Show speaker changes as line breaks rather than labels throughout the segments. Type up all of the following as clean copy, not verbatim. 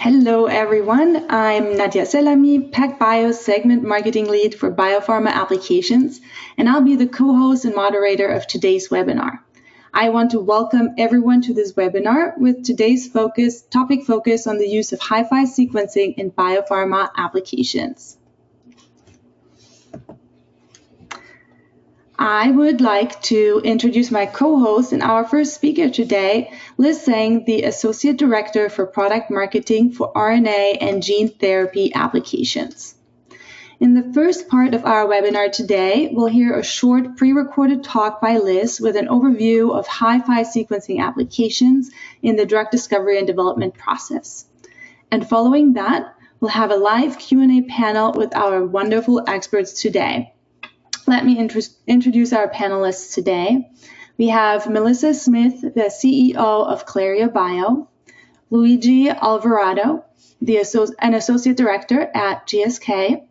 Hello, everyone. I'm Nadia Selami, PacBio Segment Marketing Lead for Biopharma Applications, and I'll be the co-host and moderator of today's webinar. I want to welcome everyone to this webinar with today's topic focus on the use of HiFi sequencing in biopharma applications. I would like to introduce my co-host and our first speaker today, Liz Tseng, the Associate Director for Product Marketing for RNA and gene therapy applications. In the first part of our webinar today, we'll hear a short pre-recorded talk by Liz with an overview of HiFi sequencing applications in the drug discovery and development process. And following that, we'll have a live Q&A panel with our wonderful experts today. Let me introduce our panelists today. We have Melissa Smith, the CEO of ClareoBio, Luigi Alvarado, an Associate Director at GSK,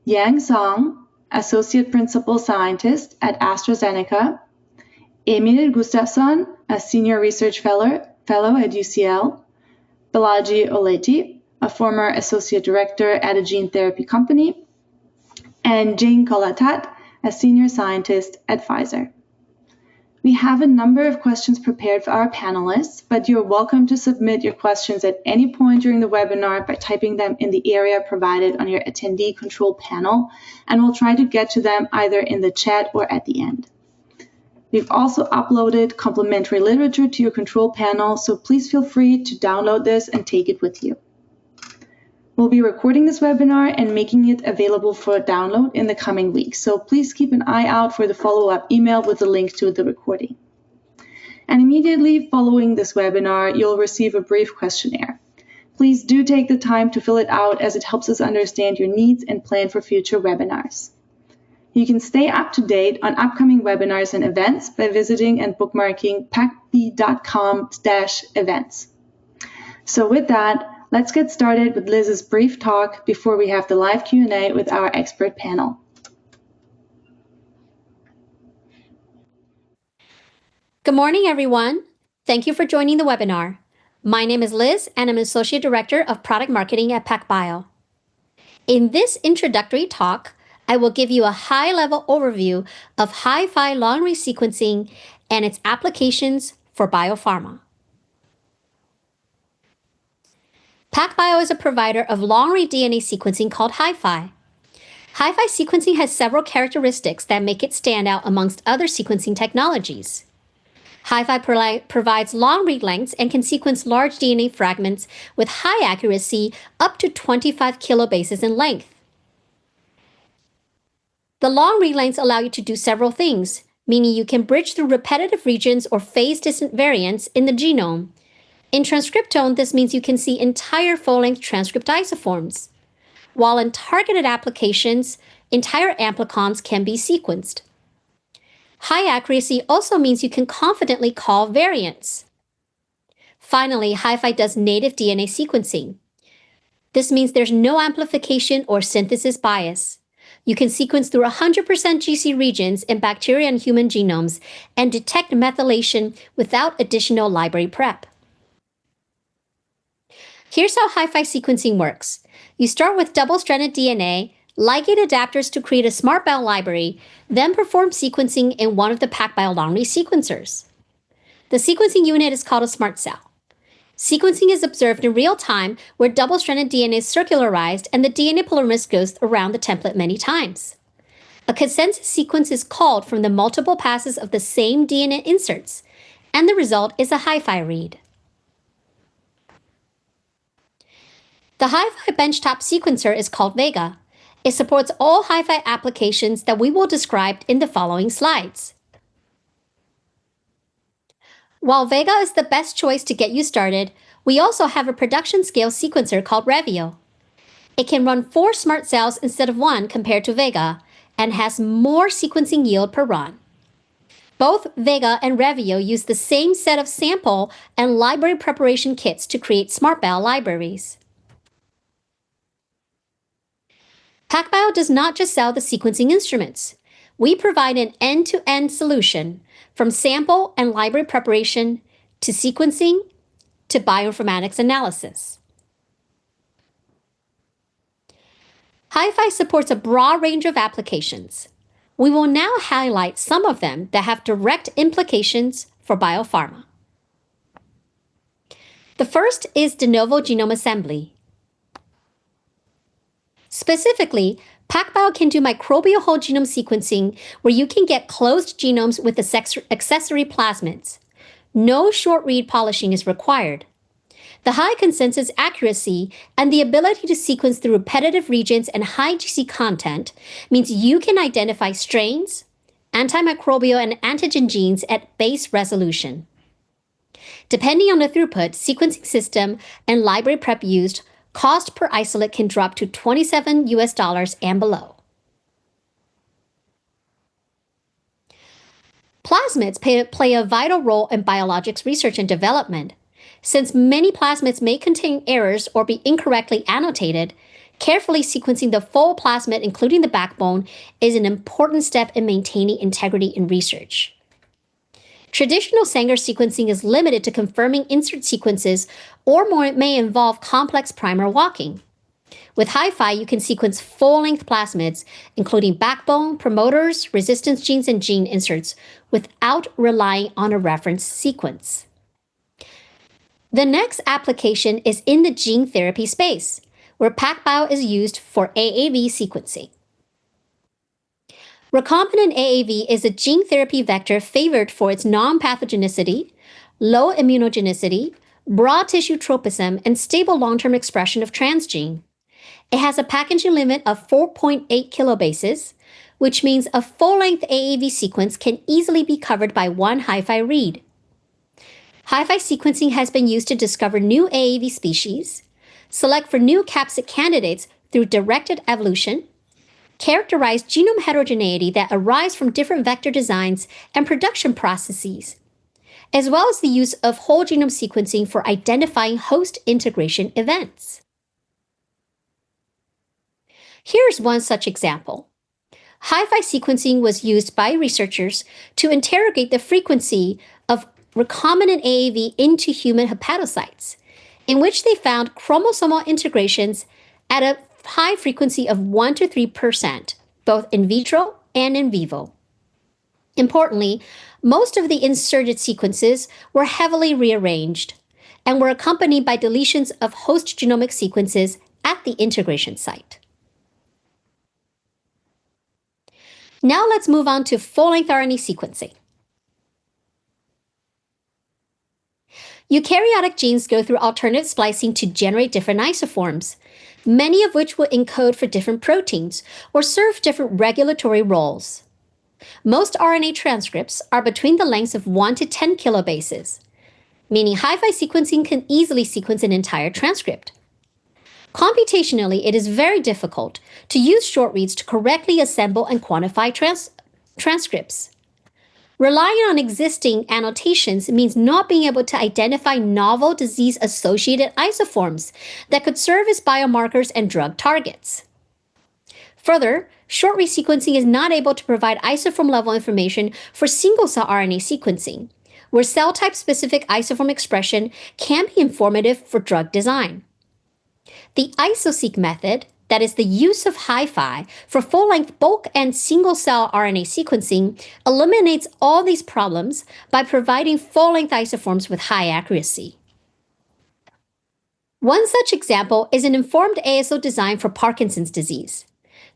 Yang Song, Associate Principal Scientist at AstraZeneca, Emil Gustavsson, a Senior Research Fellow at UCL, Balaji Olety, a former Associate Director at a gene therapy company, and Jing Colatat, a senior scientist at Pfizer. We have a number of questions prepared for our panelists, but you're welcome to submit your questions at any point during the webinar by typing them in the area provided on your attendee control panel, and we'll try to get to them either in the chat or at the end. We've also uploaded complementary literature to your control panel, so please feel free to download this and take it with you. We'll be recording this webinar and making it available for download in the coming weeks, so please keep an eye out for the follow-up email with the link to the recording. And immediately following this webinar, you'll receive a brief questionnaire. Please do take the time to fill it out as it helps us understand your needs and plan for future webinars. You can stay up to date on upcoming webinars and events by visiting and bookmarking pacb.com/events. So with that, let's get started with Liz's brief talk before we have the live Q&A with our expert panel.
Good morning, everyone. Thank you for joining the webinar. My name is Liz, and I'm Associate Director of Product Marketing at PacBio. In this introductory talk, I will give you a high-level overview of HiFi long-read sequencing and its applications for biopharma. PacBio is a provider of long-read DNA sequencing called HiFi. HiFi sequencing has several characteristics that make it stand out amongst other sequencing technologies. HiFi provides long read lengths and can sequence large DNA fragments with high accuracy up to 25 kilobases in length. The long read lengths allow you to do several things, meaning you can bridge through repetitive regions or phase-distant variants in the genome. In transcriptome, this means you can see entire full-length transcript isoforms, while in targeted applications, entire amplicons can be sequenced. High accuracy also means you can confidently call variants. Finally, HiFi does native DNA sequencing. This means there's no amplification or synthesis bias. You can sequence through 100% GC regions in bacteria and human genomes and detect methylation without additional library prep. Here's how HiFi sequencing works. You start with double-stranded DNA, ligate adapters to create a SMRTbell library, then perform sequencing in one of the PacBio long-read sequencers. The sequencing unit is called a SMRT cell. Sequencing is observed in real time where double-stranded DNA is circularized and the DNA polymerase goes around the template many times. A consensus sequence is called from the multiple passes of the same DNA inserts, and the result is a HiFi read. The HiFi benchtop sequencer is called Vega. It supports all HiFi applications that we will describe in the following slides. While Vega is the best choice to get you started, we also have a production-scale sequencer called Revio. It can run 4 SMRT cells instead of 1 compared to Vega, and has more sequencing yield per run. Both Vega and Revio use the same set of sample and library preparation kits to create SMRTbell libraries. PacBio does not just sell the sequencing instruments. We provide an end-to-end solution, from sample and library preparation to sequencing to bioinformatics analysis. HiFi supports a broad range of applications. We will now highlight some of them that have direct implications for biopharma. The first is de novo genome assembly. Specifically, PacBio can do microbial whole genome sequencing where you can get closed genomes with accessory plasmids. No short read polishing is required. The high consensus accuracy and the ability to sequence through repetitive regions and high GC content means you can identify strains, antimicrobial and antigen genes at base resolution. Depending on the throughput, sequencing system, and library prep used, cost per isolate can drop to $27 and below. Plasmids play a vital role in biologics research and development. Since many plasmids may contain errors or be incorrectly annotated, carefully sequencing the full plasmid, including the backbone, is an important step in maintaining integrity in research. Traditional Sanger sequencing is limited to confirming insert sequences or may involve complex primer walking. With HiFi, you can sequence full-length plasmids, including backbone, promoters, resistance genes, and gene inserts, without relying on a reference sequence. The next application is in the gene therapy space, where PacBio is used for AAV sequencing. Recombinant AAV is a gene therapy vector favored for its non-pathogenicity, low immunogenicity, broad tissue tropism, and stable long-term expression of transgene. It has a packaging limit of 4.8 kilobases, which means a full-length AAV sequence can easily be covered by one HiFi read. HiFi sequencing has been used to discover new AAV species, select for new capsid candidates through directed evolution, characterize genome heterogeneity that arise from different vector designs and production processes, as well as the use of whole genome sequencing for identifying host integration events. Here's one such example. HiFi sequencing was used by researchers to interrogate the frequency of recombinant AAV into human hepatocytes, in which they found chromosomal integrations at a high frequency of 1 to 3%, both in vitro and in vivo. Importantly, most of the inserted sequences were heavily rearranged and were accompanied by deletions of host genomic sequences at the integration site. Now let's move on to full-length RNA sequencing. Eukaryotic genes go through alternative splicing to generate different isoforms, many of which will encode for different proteins or serve different regulatory roles. Most RNA transcripts are between the lengths of 1 to 10 kilobases, meaning HiFi sequencing can easily sequence an entire transcript. Computationally, it is very difficult to use short reads to correctly assemble and quantify transcripts. Relying on existing annotations means not being able to identify novel disease-associated isoforms that could serve as biomarkers and drug targets. Further, short-read sequencing is not able to provide isoform-level information for single-cell RNA sequencing, where cell-type-specific isoform expression can be informative for drug design. The Iso-Seq method, that is the use of HiFi for full-length bulk and single-cell RNA sequencing, eliminates all these problems by providing full-length isoforms with high accuracy. One such example is an informed ASO design for Parkinson's disease.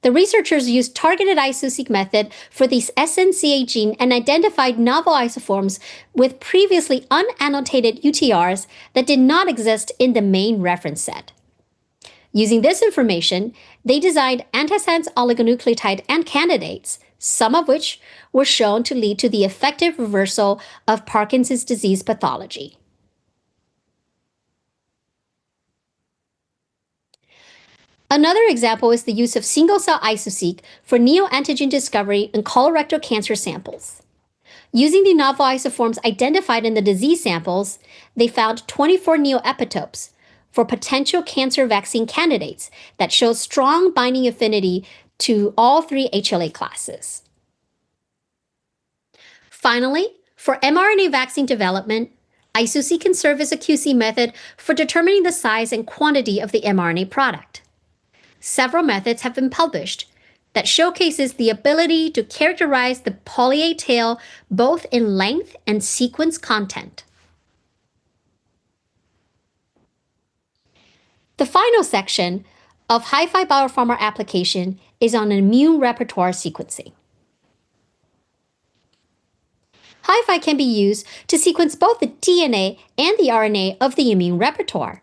The researchers used targeted Iso-Seq method for the SNCA gene and identified novel isoforms with previously unannotated UTRs that did not exist in the main reference set. Using this information, they designed antisense oligonucleotide and candidates, some of which were shown to lead to the effective reversal of Parkinson's disease pathology. Another example is the use of single-cell Iso-Seq for neoantigen discovery in colorectal cancer samples. Using the novel isoforms identified in the disease samples, they found 24 neoepitopes for potential cancer vaccine candidates that show strong binding affinity to all three HLA classes. Finally, for mRNA vaccine development, Iso-Seq can serve as a QC method for determining the size and quantity of the mRNA product. several methods have been published that showcases the ability to characterize the poly-A tail both in length and sequence content. The final section of HiFi Biopharma application is on immune repertoire sequencing. HiFi can be used to sequence both the DNA and the RNA of the immune repertoire.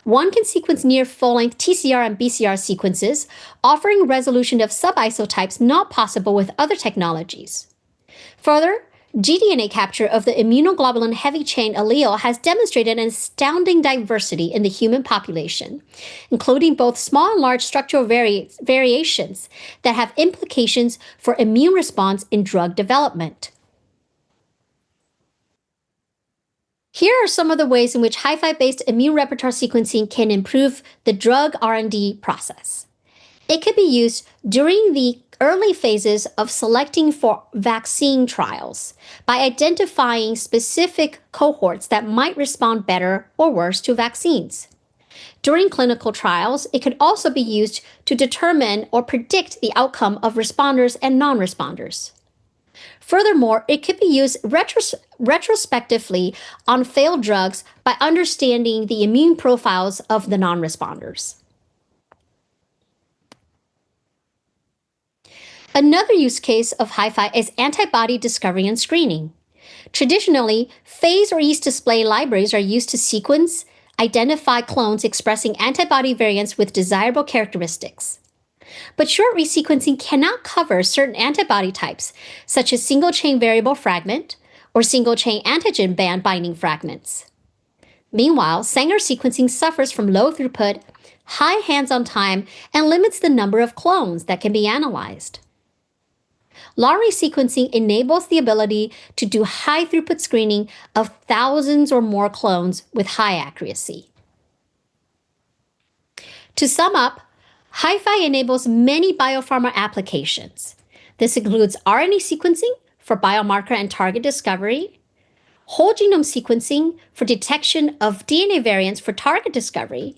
One can sequence near full-length TCR and BCR sequences, offering resolution of subisotypes not possible with other technologies. Further, gDNA capture of the immunoglobulin heavy chain allele has demonstrated an astounding diversity in the human population, including both small and large structural variations that have implications for immune response in drug development. Here are some of the ways in which HiFi-based immune repertoire sequencing can improve the drug R&D process. It can be used during the early phases of selecting for vaccine trials by identifying specific cohorts that might respond better or worse to vaccines. During clinical trials, it could also be used to determine or predict the outcome of responders and non-responders. Furthermore, it could be used retrospectively on failed drugs by understanding the immune profiles of the non-responders. Another use case of HiFi is antibody discovery and screening. Traditionally, phase or yeast display libraries are used to sequence, identify clones expressing antibody variants with desirable characteristics. But short-read sequencing cannot cover certain antibody types, such as single-chain variable fragment or single-chain antigen band binding fragments. Meanwhile, Sanger sequencing suffers from low throughput, high hands-on time, and limits the number of clones that can be analyzed. Long-read sequencing enables the ability to do high-throughput screening of thousands or more clones with high accuracy. To sum up, HiFi enables many biopharma applications. This includes RNA sequencing for biomarker and target discovery, whole genome sequencing for detection of DNA variants for target discovery,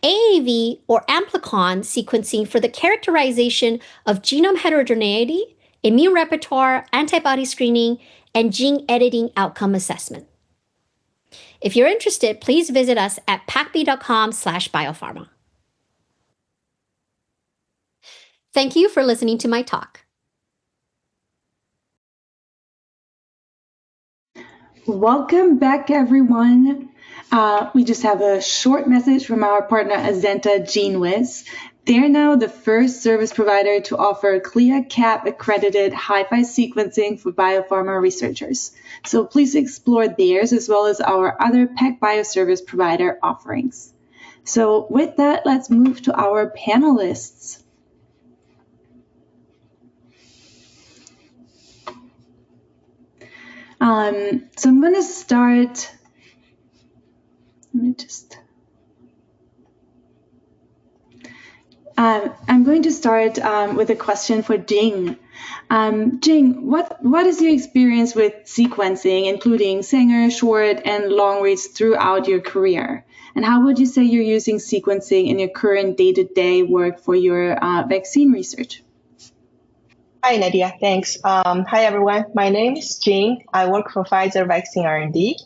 AAV or amplicon sequencing for the characterization of genome heterogeneity, immune repertoire, antibody screening, and gene editing outcome assessment. If you're interested, please visit us at pacb.com/biopharma. Thank you for listening to my talk.
Welcome back, everyone. We just have a short message from our partner Azenta GeneWiz. They're now the first service provider to offer CLIA/CAP accredited HiFi sequencing for biopharma researchers. So please explore theirs as well as our other PacBio service provider offerings. So with that, let's move to our panelists. So I'm going to start, I'm going to start with a question for Jing. Jing, what is your experience with sequencing, including Sanger, short, and long reads throughout your career? And how would you say you're using sequencing in your current day-to-day work for your vaccine research?
Hi, Nadia. Thanks. Hi, everyone. My name is Jing. I work for Pfizer Vaccine R&D.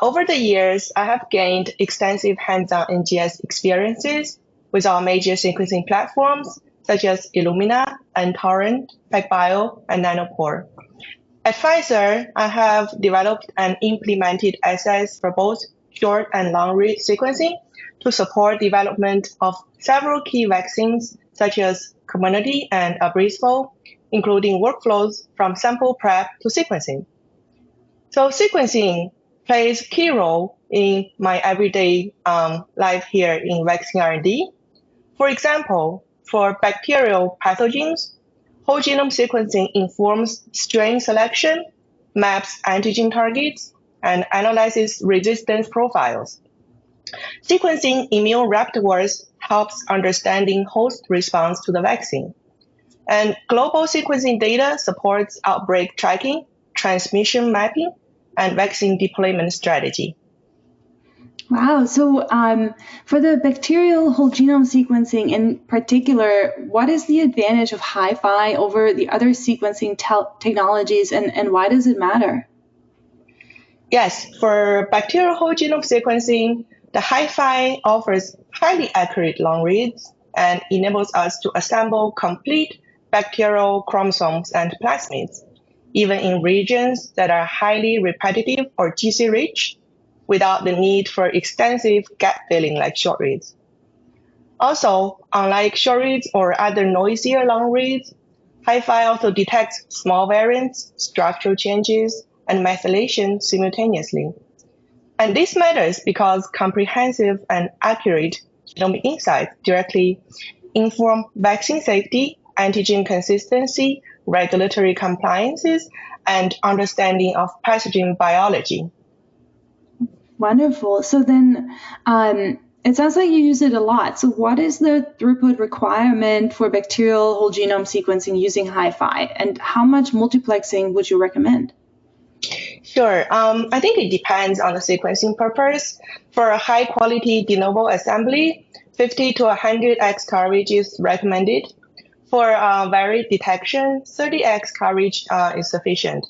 Over the years, I have gained extensive hands-on NGS experiences with our major sequencing platforms, such as Illumina, nTorrent, PacBio, and Nanopore. At Pfizer, I have developed and implemented assays for both short and long-read sequencing to support development of several key vaccines, such as Comirnaty and Abrysvo, including workflows from sample prep to sequencing. So sequencing plays a key role in my everyday life here in vaccine R&D. For example, for bacterial pathogens, whole genome sequencing informs strain selection, maps antigen targets, and analyzes resistance profiles. Sequencing immune repertoires helps understanding host response to the vaccine. And global sequencing data supports outbreak tracking, transmission mapping, and vaccine deployment strategy.
Wow. So for the bacterial whole genome sequencing in particular, what is the advantage of HiFi over the other sequencing technologies, and why does it matter?
Yes, for bacterial whole genome sequencing, the HiFi offers highly accurate long reads and enables us to assemble complete bacterial chromosomes and plasmids, even in regions that are highly repetitive or GC-rich, without the need for extensive gap filling like short reads. Also, unlike short reads or other noisier long reads, HiFi also detects small variants, structural changes, and methylation simultaneously. And this matters because comprehensive and accurate genomic insights directly inform vaccine safety, antigen consistency, regulatory compliances, and understanding of pathogen biology.
Wonderful. So then it sounds like you use it a lot. So what is the throughput requirement for bacterial whole genome sequencing using HiFi, and how much multiplexing would you recommend?
Sure. I think it depends on the sequencing purpose. For a high quality de novo assembly, 50 to 100x coverage is recommended. For varied detection, 30x coverage is sufficient.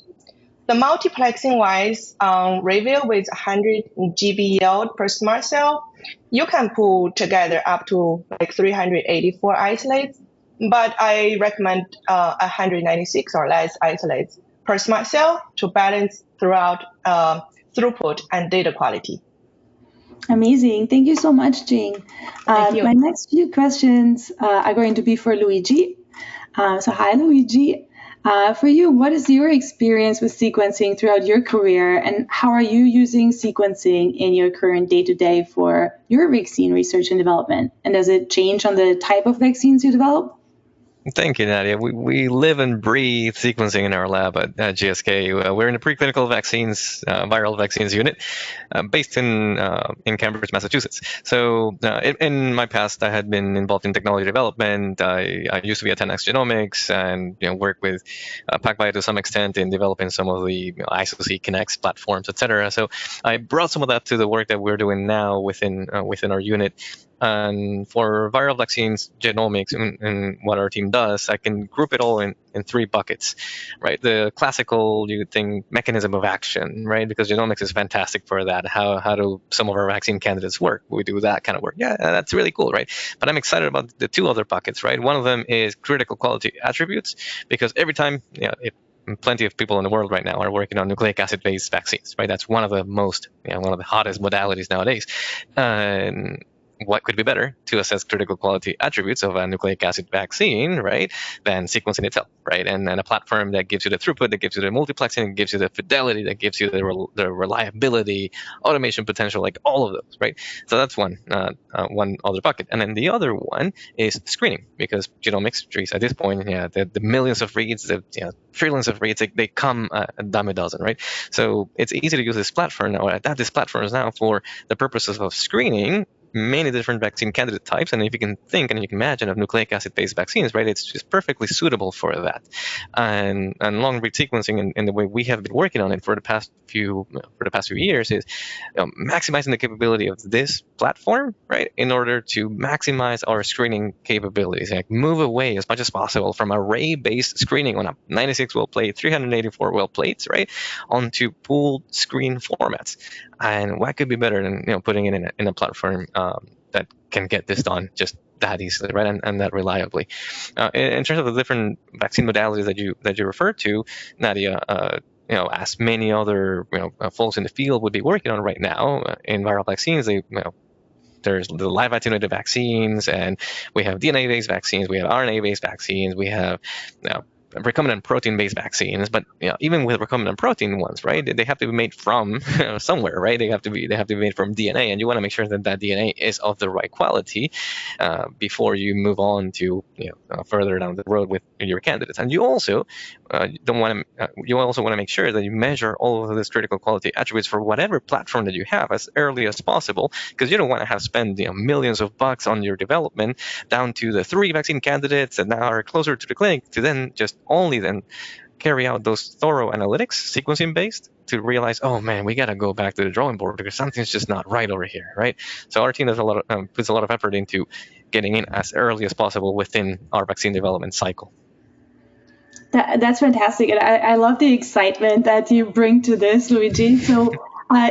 The multiplexing wise, Revio with 100 GB yield per smart cell, you can pull together up to like 384 isolates, but I recommend 196 or less isolates per smart cell to balance throughout throughput and data quality.
Amazing. Thank you so much, Jing.
Thank you.
My next few questions are going to be for Luigi. So hi, Luigi. For you, what is your experience with sequencing throughout your career, and how are you using sequencing in your current day-to-day for your vaccine research and development? And does it change on the type of vaccines you develop?
Thank you, Nadia. We live and breathe sequencing in our lab at GSK. We're in the preclinical vaccines, viral vaccines unit, based in Cambridge, Massachusetts. So in my past, I had been involved in technology development. I used to be at 10x Genomics and work with PacBio to some extent in developing some of the Iso-Seq Kinnex platforms, etc. So I brought some of that to the work that we're doing now within our unit. And for viral vaccines, genomics, and what our team does, I can group it all in 3 buckets, right? The classical, you think, mechanism of action, right? Because genomics is fantastic for that. How do some of our vaccine candidates work? We do that kind of work. Yeah, that's really cool, right? But I'm excited about the 2 other buckets, right? One of them is critical quality attributes, because every time, plenty of people in the world right now are working on nucleic acid-based vaccines, right? That's one of the most, one of the hottest modalities nowadays. What could be better to assess critical quality attributes of a nucleic acid vaccine, right, than sequencing itself, right? And a platform that gives you the throughput, that gives you the multiplexing, that gives you the fidelity, that gives you the reliability, automation potential, like all of those, right? So that's one other bucket. And then the other one is screening, because genomics trees at this point, the millions of reads, the trillions of reads, they come a dime a dozen, right? So it's easy to use this platform now, adapt this platform now for the purposes of screening many different vaccine candidate types. And if you can think and you can imagine of nucleic acid-based vaccines, right, it's just perfectly suitable for that. And long read sequencing and the way we have been working on it for the past few years is maximizing the capability of this platform, right, in order to maximize our screening capabilities, like move away as much as possible from array-based screening on a 96 well plate, 384 well plates, right, onto pooled screen formats. And what could be better than putting it in a platform that can get this done just that easily, right, and that reliably. In terms of the different vaccine modalities that you referred to, Nadia, as many other folks in the field would be working on right now in viral vaccines, there's the live attenuated vaccines, and we have DNA-based vaccines, we have RNA-based vaccines, we have recombinant protein-based vaccines, but even with recombinant protein ones, right, they have to be made from somewhere, right? They have to be made from DNA, and you want to make sure that DNA is of the right quality before you move on to further down the road with your candidates. And you also want to make sure that you measure all of these critical quality attributes for whatever platform that you have as early as possible, because you don't want to have spent millions of bucks on your development down to the 3 vaccine candidates that now are closer to the clinic to then just only then carry out those thorough analytics, sequencing based, to realize, oh man, we got to go back to the drawing board because something's just not right over here, right? So our team does puts a lot of effort into getting in as early as possible within our vaccine development cycle.
That's fantastic. And I love the excitement that you bring to this, Luigi. So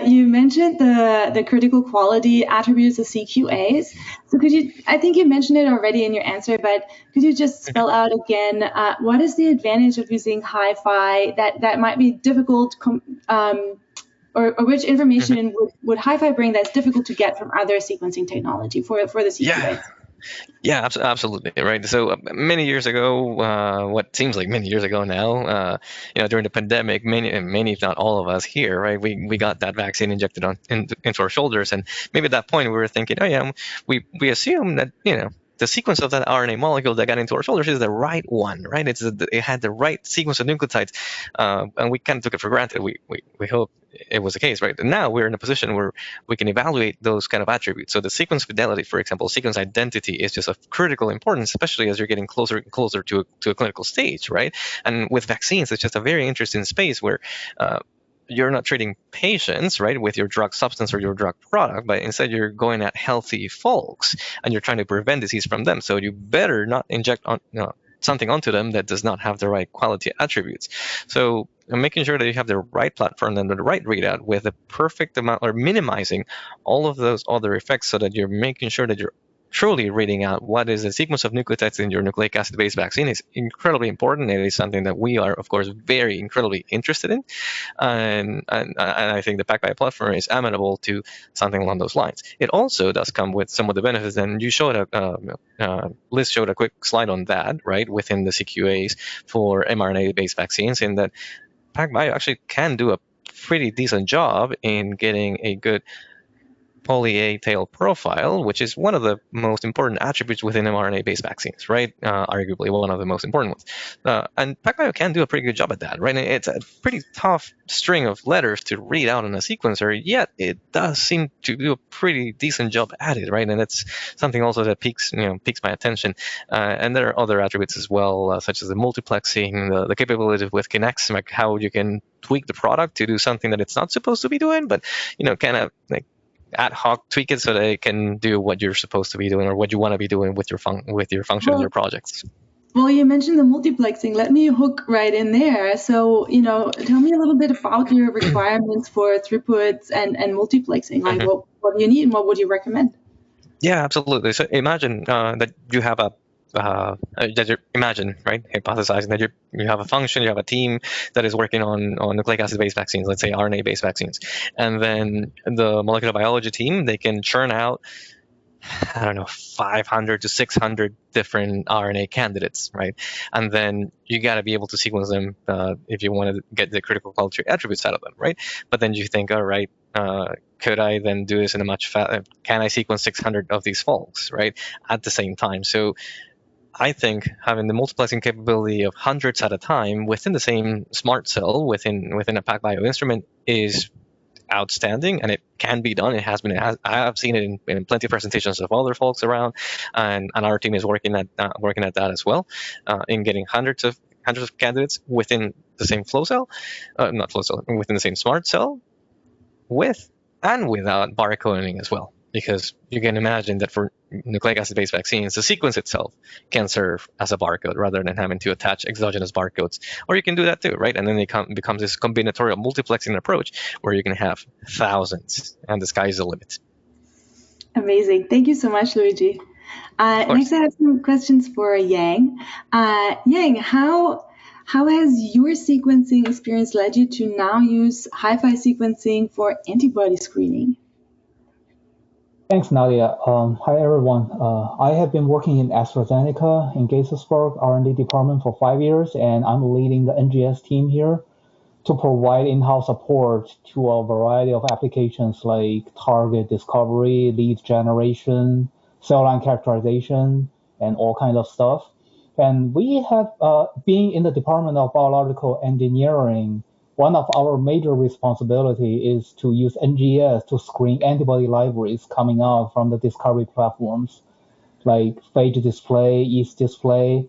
you mentioned the critical quality attributes of CQAs. So I think you mentioned it already in your answer, but could you just spell out again, what is the advantage of using HiFi that might be difficult, or which information would HiFi bring that's difficult to get from other sequencing technology for the CQAs?
Yeah, absolutely, right. So many years ago, what seems like many years ago now, during the pandemic, many, if not all of us here, right, we got that vaccine injected into our shoulders, and maybe at that point we were thinking, oh yeah, we assume that the sequence of that RNA molecule that got into our shoulders is the right one, right? It had the right sequence of nucleotides, and we kind of took it for granted. We hope it was the case, right? And now we're in a position where we can evaluate those kind of attributes. So the sequence fidelity, for example, sequence identity is just of critical importance, especially as you're getting closer and closer to a clinical stage, right? And with vaccines, it's just a very interesting space where you're not treating patients, right, with your drug substance or your drug product, but instead you're going at healthy folks and you're trying to prevent disease from them. So you better not inject something onto them that does not have the right quality attributes. So making sure that you have the right platform and the right readout with the perfect amount, or minimizing all of those other effects, so that you're making sure that you're truly reading out what is the sequence of nucleotides in your nucleic acid-based vaccine is incredibly important. It is something that we are, of course, very incredibly interested in, and I think the PacBio platform is amenable to something along those lines. It also does come with some of the benefits, and you showed Liz showed a quick slide on that, right, within the CQAs for mRNA-based vaccines, in that PacBio actually can do a pretty decent job in getting a good poly-A tail profile, which is one of the most important attributes within mRNA-based vaccines, right? Arguably one of the most important ones. And PacBio can do a pretty good job at that, right? And it's a pretty tough string of letters to read out on a sequencer, yet it does seem to do a pretty decent job at it, right? And it's something also that piques my attention. And there are other attributes as well, such as the multiplexing, the capability with Kinects, like how you can tweak the product to do something that it's not supposed to be doing, but kind of like ad hoc tweak it so that it can do what you're supposed to be doing or what you want to be doing with your function and your projects.
Well, you mentioned the multiplexing. Let me hook right in there. So, tell me a little bit about your requirements for throughputs and multiplexing. Like, what do you need and what would you recommend?
Yeah, absolutely. So imagine that you have hypothesizing that you have a function, you have a team that is working on nucleic acid-based vaccines, let's say RNA-based vaccines, and then the molecular biology team, they can churn out, 500 to 600 different RNA candidates, right? And then you got to be able to sequence them if you want to get the critical quality attributes out of them, right? But then you think, all right, could I then do this in a much faster? Can I sequence 600 of these folks, right, at the same time? So I think having the multiplexing capability of hundreds at a time within the same smart cell within a PacBio instrument is outstanding, and it can be done. It has been. I have seen it in plenty of presentations of other folks around, and our team is working at that as well, in getting hundreds of candidates within the same flow cell, not flow cell, within the same smart cell, with and without barcoding as well. Because you can imagine that for nucleic acid-based vaccines, the sequence itself can serve as a barcode rather than having to attach exogenous barcodes. Or you can do that too, right? And then it becomes this combinatorial multiplexing approach where you can have thousands, and the sky is the limit.
Amazing. Thank you so much, Luigi. Next, I have some questions for Yang. Yang, how has your sequencing experience led you to now use HiFi sequencing for antibody screening?
Thanks, Nadia. Hi, everyone. I have been working in AstraZeneca in Gaithersburg R&D department for 5 years, and I'm leading the NGS team here to provide in-house support to a variety of applications like target discovery, lead generation, cell line characterization, and all kinds of stuff. And we have been in the Department of Biological Engineering. One of our major responsibility is to use NGS to screen antibody libraries coming out from the discovery platforms like phage display, yeast display.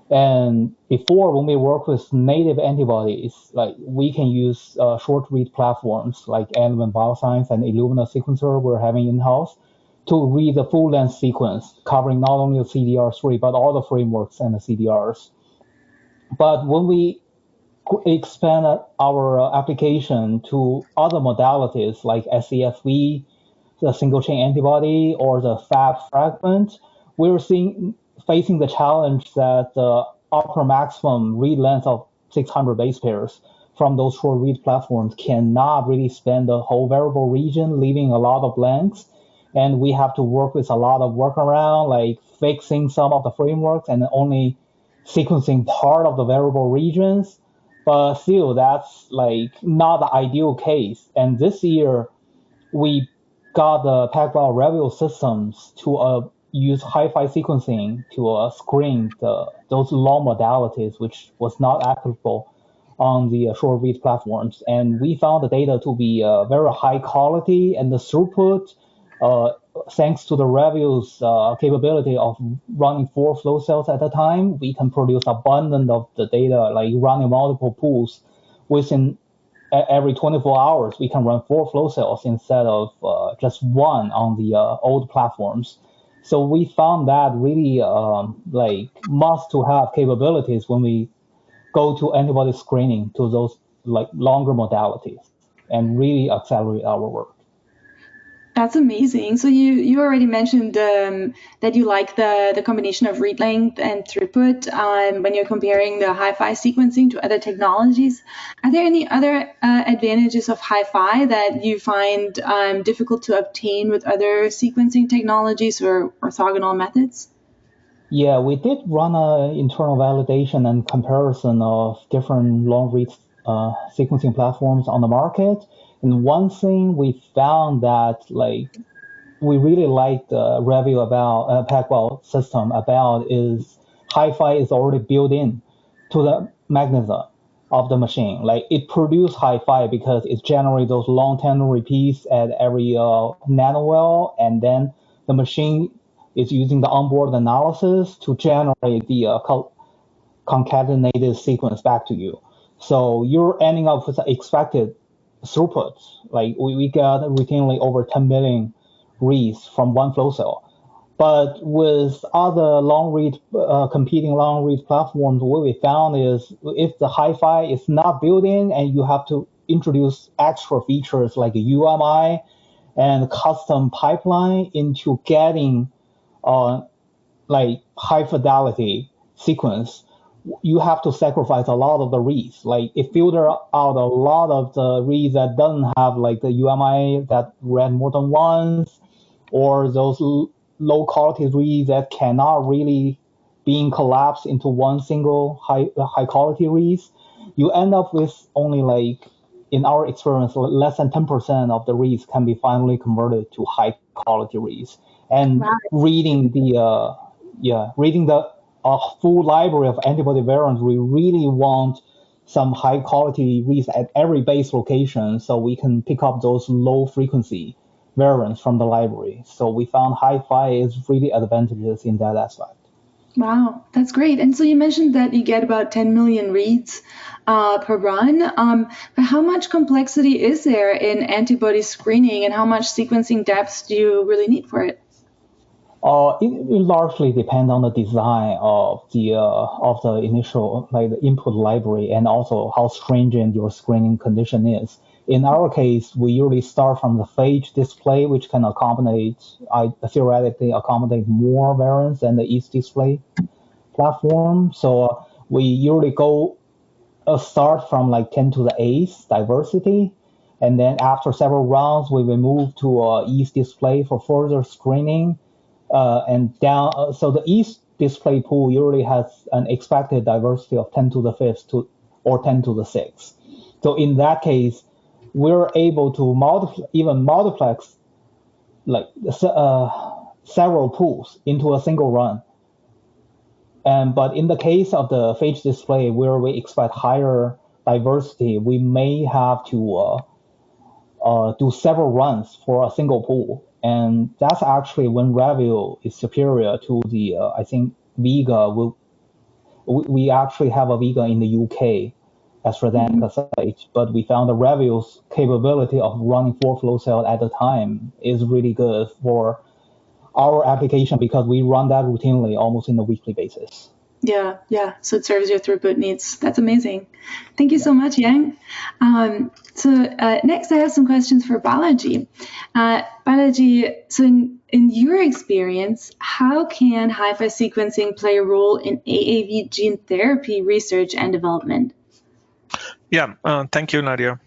And before, when we work with native antibodies, like we can use short read platforms like Element Bioscience and Illumina sequencer we're having in-house to read the full length sequence, covering not only the CDR3, but all the frameworks and the CDRs. But when we expand our application to other modalities like scFv, the single chain antibody, or the Fab fragment, we're facing the challenge that the upper maximum read length of 600 base pairs from those short read platforms cannot really span the whole variable region, leaving a lot of blanks. And we have to work with a lot of workaround, like fixing some of the frameworks and only sequencing part of the variable regions. But still, that's like not the ideal case. And this year, we got the PacBio Revio systems to use HiFi sequencing to screen those long modalities, which was not applicable on the short read platforms. And we found the data to be very high quality, and the throughput, thanks to the Revio's capability of running 4 flow cells at a time, we can produce abundant of the data, like running multiple pools within every 24 hours. We can run 4 flow cells instead of just 1 on the old platforms. So we found that really like must to have capabilities when we go to antibody screening to those like longer modalities and really accelerate our work.
That's amazing. So you already mentioned that you like the combination of read length and throughput when you're comparing the HiFi sequencing to other technologies. Are there any other advantages of HiFi that you find difficult to obtain with other sequencing technologies or orthogonal methods?
Yeah, we did run an internal validation and comparison of different long read sequencing platforms on the market. And one thing we found that like we really like the Revio about PacBio system about is HiFi is already built in to the mechanism of the machine. Like it produces HiFi because it generates those long tandem repeats at every nanowell, and then the machine is using the onboard analysis to generate the concatenated sequence back to you. So you're ending up with the expected throughput. Like we got routinely over 10 million reads from one flow cell. But with other long read, competing long read platforms, what we found is if the HiFi is not built in and you have to introduce extra features like UMI and custom pipeline into getting like high fidelity sequence, you have to sacrifice a lot of the reads. Like it filter out a lot of the reads that doesn't have like the UMI that read more than once, or those low quality reads that cannot really being collapsed into one single high quality reads. You end up with only like, in our experience, less than 10% of the reads can be finally converted to high quality reads. And wow. reading the full library of antibody variants, we really want some high quality reads at every base location so we can pick up those low frequency variants from the library. So we found HiFi is really advantageous in that aspect.
Wow, that's great. And so you mentioned that you get about 10 million reads per run. But how much complexity is there in antibody screening, and how much sequencing depth do you really need for it?
It largely depends on the design of the initial like the input library, and also how stringent your screening condition is. In our case, we usually start from the phage display, which can theoretically accommodate more variants than the East display platform. So we usually go start from like 10 to the 8th diversity. And then after several rounds, we will move to East display for further screening. And down, so the East display pool usually has an expected diversity of 10 to the 5th or 10 to the 6th. So in that case, we're able to multiplex like several pools into a single run. But in the case of the phage display, where we expect higher diversity, we may have to do several runs for a single pool. And that's actually when Revio is superior to the, I think Vega will We actually have a Vega in the UK, AstraZeneca site, but we found the Revio's capability of running 4 flow cells at a time is really good for our application because we run that routinely, almost on a weekly basis.
Yeah, yeah. So it serves your throughput needs. That's amazing. Thank you so much, Yang. Next, I have some questions for Balaji. Balaji, so in your experience, how can HiFi sequencing play a role in AAV gene therapy research and development?
Yeah, thank you, Nadia.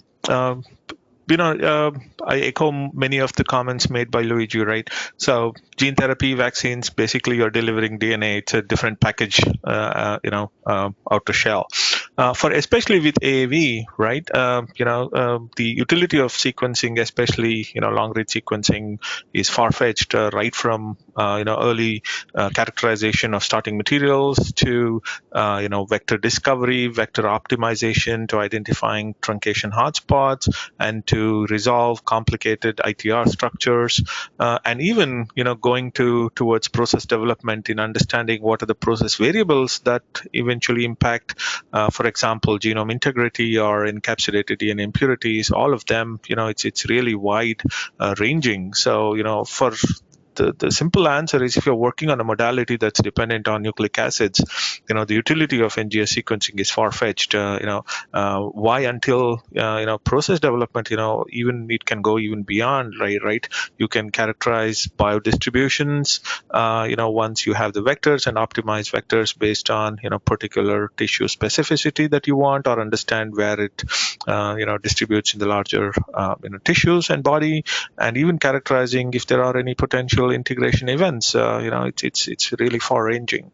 I echo many of the comments made by Luigi, right? So gene therapy vaccines, basically you're delivering DNA. It's a different package, outer shell. For especially with AAV, right? The utility of sequencing, especially, long read sequencing is far-fetched, right from, early characterization of starting materials to, vector discovery, vector optimization, to identifying truncation hotspots, and to resolve complicated ITR structures, and even going towards process development in understanding what are the process variables that eventually impact, for example, genome integrity or encapsulated DNA impurities. All of them, it's really wide ranging. So for the simple answer is, if you're working on a modality that's dependent on nucleic acids, the utility of NGS sequencing is far-fetched. Why until process development? Even it can go even beyond, right? You can characterize biodistributions. Once you have the vectors, and optimize vectors based on particular tissue specificity that you want, or understand where it distributes in the larger tissues and body, and even characterizing if there are any potential integration events. It's really far-ranging.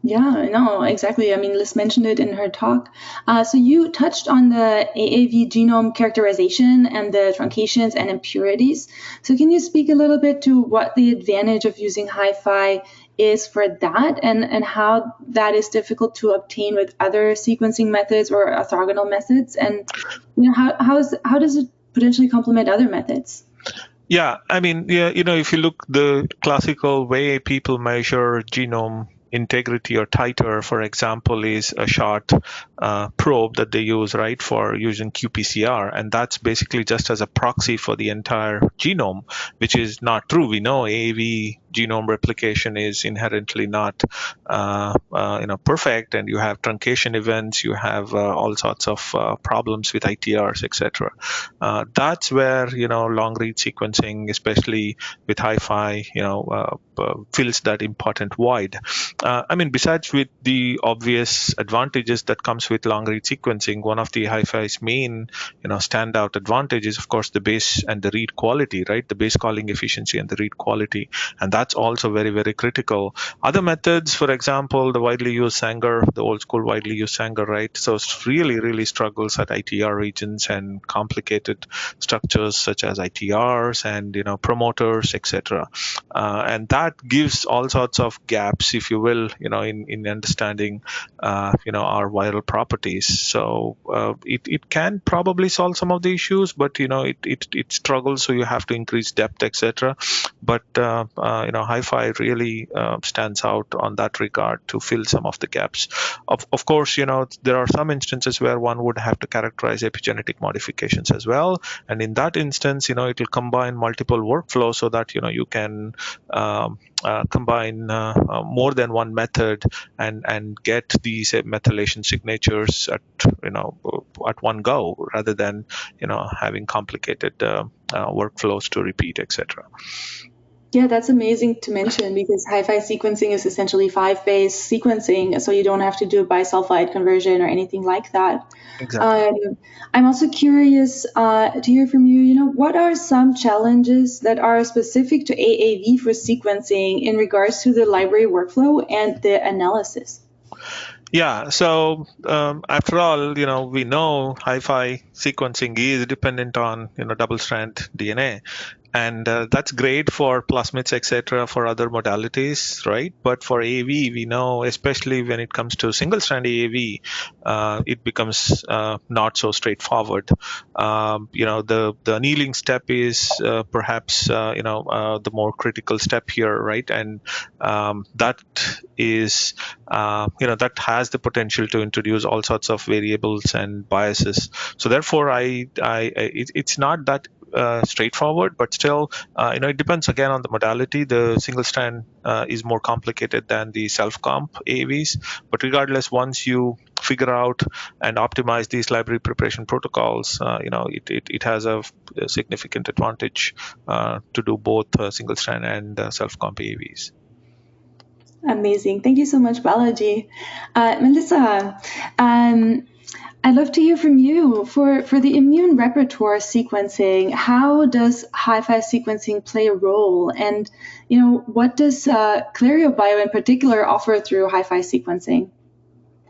Yeah, no, exactly. I mean, Liz mentioned it in her talk. So you touched on the AAV genome characterization and the truncations and impurities. So can you speak a little bit to what the advantage of using HiFi is for that, and how that is difficult to obtain with other sequencing methods or orthogonal methods? And how does it potentially complement other methods?
Yeah, I mean, if you look, the classical way people measure genome integrity or titer, for example, is a short probe that they use, right, for using qPCR, and that's basically just as a proxy for the entire genome, which is not true. We know AAV genome replication is inherently not perfect, and you have truncation events, you have all sorts of problems with ITRs, etc. That's where long read sequencing, especially with HiFi, fills that important void. Besides with the obvious advantages that comes with long read sequencing, one of the HiFi's main standout advantages, of course, the base and the read quality, right? The base calling efficiency and the read quality, and that's also very, very critical. Other methods, for example, the widely used Sanger, the old school widely used Sanger, right? So it really struggles at ITR regions and complicated structures such as ITRs and promoters, etc. And that gives all sorts of gaps, if you will, in understanding our viral properties. So it can probably solve some of the issues, but it struggles, so you have to increase depth, etc. But HiFi really stands out on that regard to fill some of the gaps. Of course, there are some instances where one would have to characterize epigenetic modifications as well, and in that instance, it will combine multiple workflows so that you can combine more than one method and get these methylation signatures at one go, rather than having complicated workflows to repeat, etc.
Yeah, that's amazing to mention, because HiFi sequencing is essentially 5-base sequencing, so you don't have to do a bisulfite conversion or anything like that.
Exactly.
I'm also curious to hear from you, what are some challenges that are specific to AAV for sequencing in regards to the library workflow and the analysis?
Yeah, so after all, we know HiFi sequencing is dependent on double-strand DNA. And that's great for plasmids, etc., for other modalities, right? But for AAV, we know, especially when it comes to single-strand AAV, it becomes not so straightforward. The annealing step is perhaps the more critical step here, right? And that is that has the potential to introduce all sorts of variables and biases. So therefore, it's not that straightforward, but still, it depends again on the modality. The single strand is more complicated than the self-comp AAVs, but regardless, once you figure out and optimize these library preparation protocols, it has a significant advantage to do both single strand and self-comp AAVs.
Amazing. Thank you so much, Balaji. Melissa, I'd love to hear from you. For the immune repertoire sequencing, how does HiFi sequencing play a role? And, what does ClareoBio in particular offer through HiFi sequencing?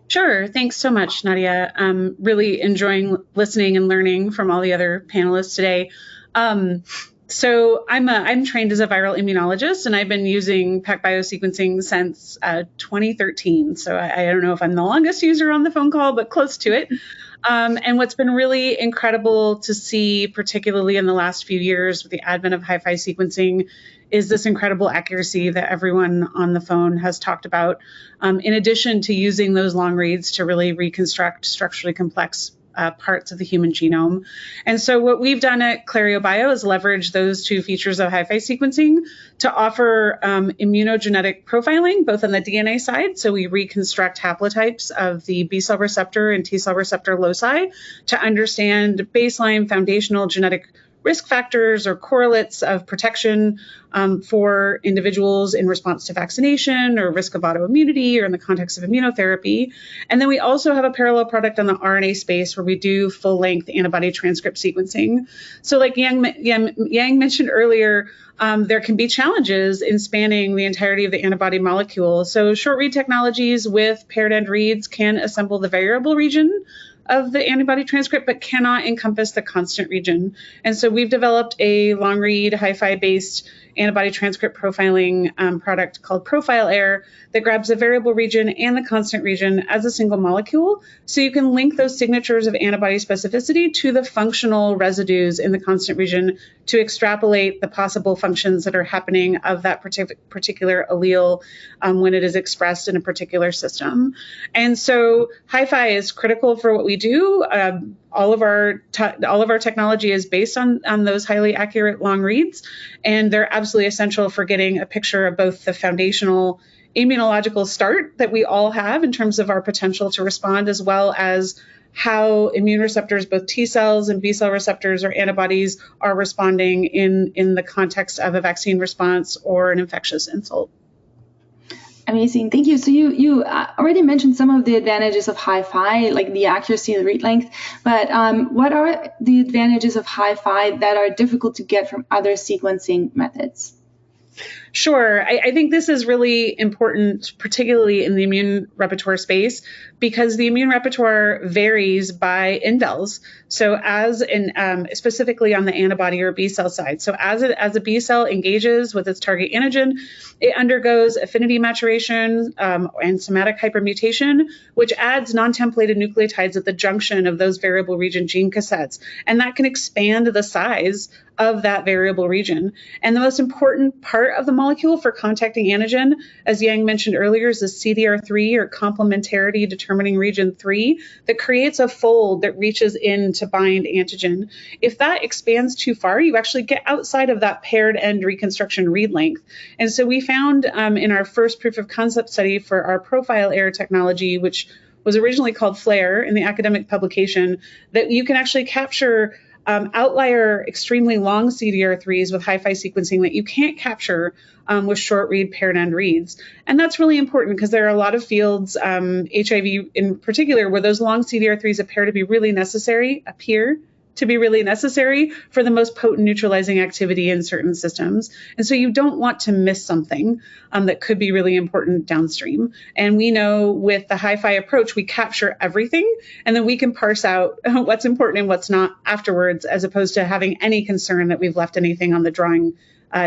Sure. Thanks so much, Nadia. I'm really enjoying listening and learning from all the other panelists today. So I'm trained as a viral immunologist, and I've been using PacBio sequencing since 2013. So I don't know if I'm the longest user on the phone call, but close to it. And what's been really incredible to see, particularly in the last few years with the advent of HiFi sequencing, is this incredible accuracy that everyone on the phone has talked about, in addition to using those long reads to really reconstruct structurally complex parts of the human genome. And so what we've done at ClareoBio is leverage those two features of HiFi sequencing to offer immunogenetic profiling, both on the DNA side. So we reconstruct haplotypes of the B cell receptor and T cell receptor loci to understand baseline foundational genetic risk factors or correlates of protection for individuals in response to vaccination or risk of autoimmunity or in the context of immunotherapy. And then we also have a parallel product on the RNA space where we do full-length antibody transcript sequencing. So like Yang mentioned earlier, there can be challenges in spanning the entirety of the antibody molecule. So short read technologies with paired end reads can assemble the variable region of the antibody transcript, but cannot encompass the constant region. And so we've developed a long read HiFi based antibody transcript profiling product called Profile Air that grabs the variable region and the constant region as a single molecule. So you can link those signatures of antibody specificity to the functional residues in the constant region to extrapolate the possible functions that are happening of that particular allele when it is expressed in a particular system. And so HiFi is critical for what we do. All of our technology is based on those highly accurate long reads, and they're absolutely essential for getting a picture of both the foundational immunological start that we all have in terms of our potential to respond, as well as how immune receptors, both T cells and B cell receptors or antibodies, are responding in the context of a vaccine response or an infectious insult.
Amazing. Thank you. So you already mentioned some of the advantages of HiFi, like the accuracy and the read length, but what are the advantages of HiFi that are difficult to get from other sequencing methods?
Sure. I think this is really important, particularly in the immune repertoire space, because the immune repertoire varies by indels. So specifically on the antibody or B cell side. So as a B cell engages with its target antigen, it undergoes affinity maturation and somatic hypermutation, which adds non-templated nucleotides at the junction of those variable region gene cassettes. And that can expand the size of that variable region. And the most important part of the molecule for contacting antigen, as Yang mentioned earlier, is the CDR3 or complementarity determining region 3 that creates a fold that reaches in to bind antigen. If that expands too far, you actually get outside of that paired end reconstruction read length. And so we found in our first proof of concept study for our Profile Air technology, which was originally called FLAIR in the academic publication, that you can actually capture outlier extremely long CDR3s with HiFi sequencing that you can't capture with short read paired end reads. And that's really important because there are a lot of fields, HIV in particular, where those long CDR3s appear to be really necessary to be really necessary for the most potent neutralizing activity in certain systems. And so you don't want to miss something that could be really important downstream. And we know with the HiFi approach, we capture everything, and then we can parse out what's important and what's not afterwards, as opposed to having any concern that we've left anything on the drawing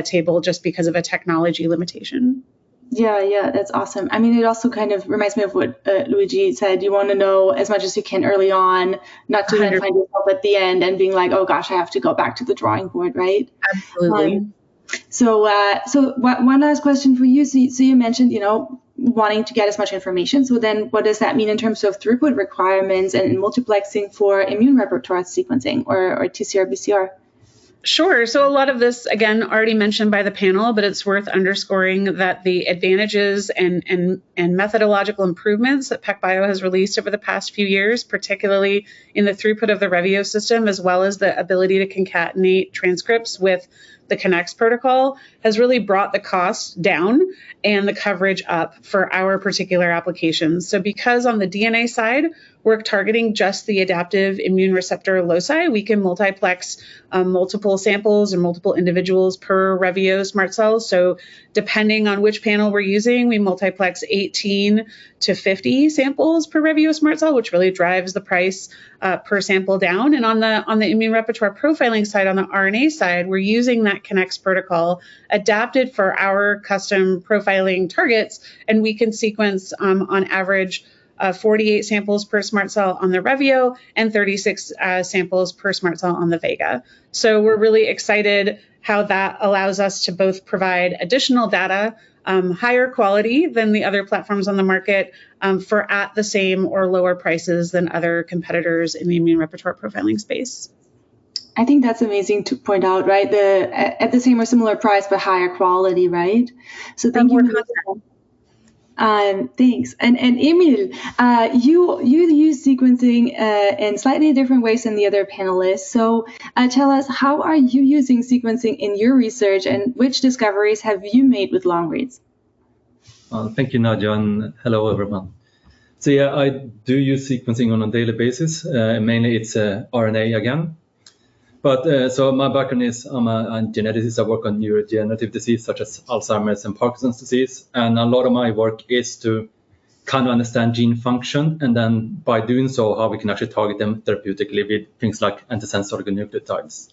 table just because of a technology limitation.
Yeah, that's awesome. I mean, it also kind of reminds me of what Luigi said. You want to know as much as you can early on, not to then find yourself at the end and being like, oh gosh, I have to go back to the drawing board, right?
Absolutely.
So one last question for you. So you mentioned, wanting to get as much information. So then what does that mean in terms of throughput requirements and multiplexing for immune repertoire sequencing or TCR-BCR?
Sure. So a lot of this, again, already mentioned by the panel, but it's worth underscoring that the advantages and methodological improvements that PacBio has released over the past few years, particularly in the throughput of the Revio system, as well as the ability to concatenate transcripts with the Kinnex protocol, has really brought the cost down and the coverage up for our particular applications. So because on the DNA side, we're targeting just the adaptive immune receptor loci, we can multiplex multiple samples and multiple individuals per Revio SMRT Cell. So depending on which panel we're using, we multiplex 18 to 50 samples per Revio SMRT Cell, which really drives the price per sample down. And on the immune repertoire profiling side, on the RNA side, we're using that Kinnex protocol adapted for our custom profiling targets, and we can sequence on average 48 samples per SMRT Cell on the Revio and 36 samples per SMRT Cell on the Vega. So we're really excited how that allows us to both provide additional data, higher quality than the other platforms on the market, for at the same or lower prices than other competitors in the immune repertoire profiling space.
I think that's amazing to point out, right? At the same or similar price, but higher quality, right? So thank you. Thanks. And Emil, you use sequencing in slightly different ways than the other panelists. So tell us, how are you using sequencing in your research, and which discoveries have you made with long reads?
Thank you, Nadia, and hello, everyone. So yeah, I do use sequencing on a daily basis. Mainly it's RNA again. But so my background is I'm a geneticist. I work on neurodegenerative disease such as Alzheimer's and Parkinson's disease. And a lot of my work is to kind of understand gene function, and then by doing so, how we can actually target them therapeutically with things like antisense oligonucleotides.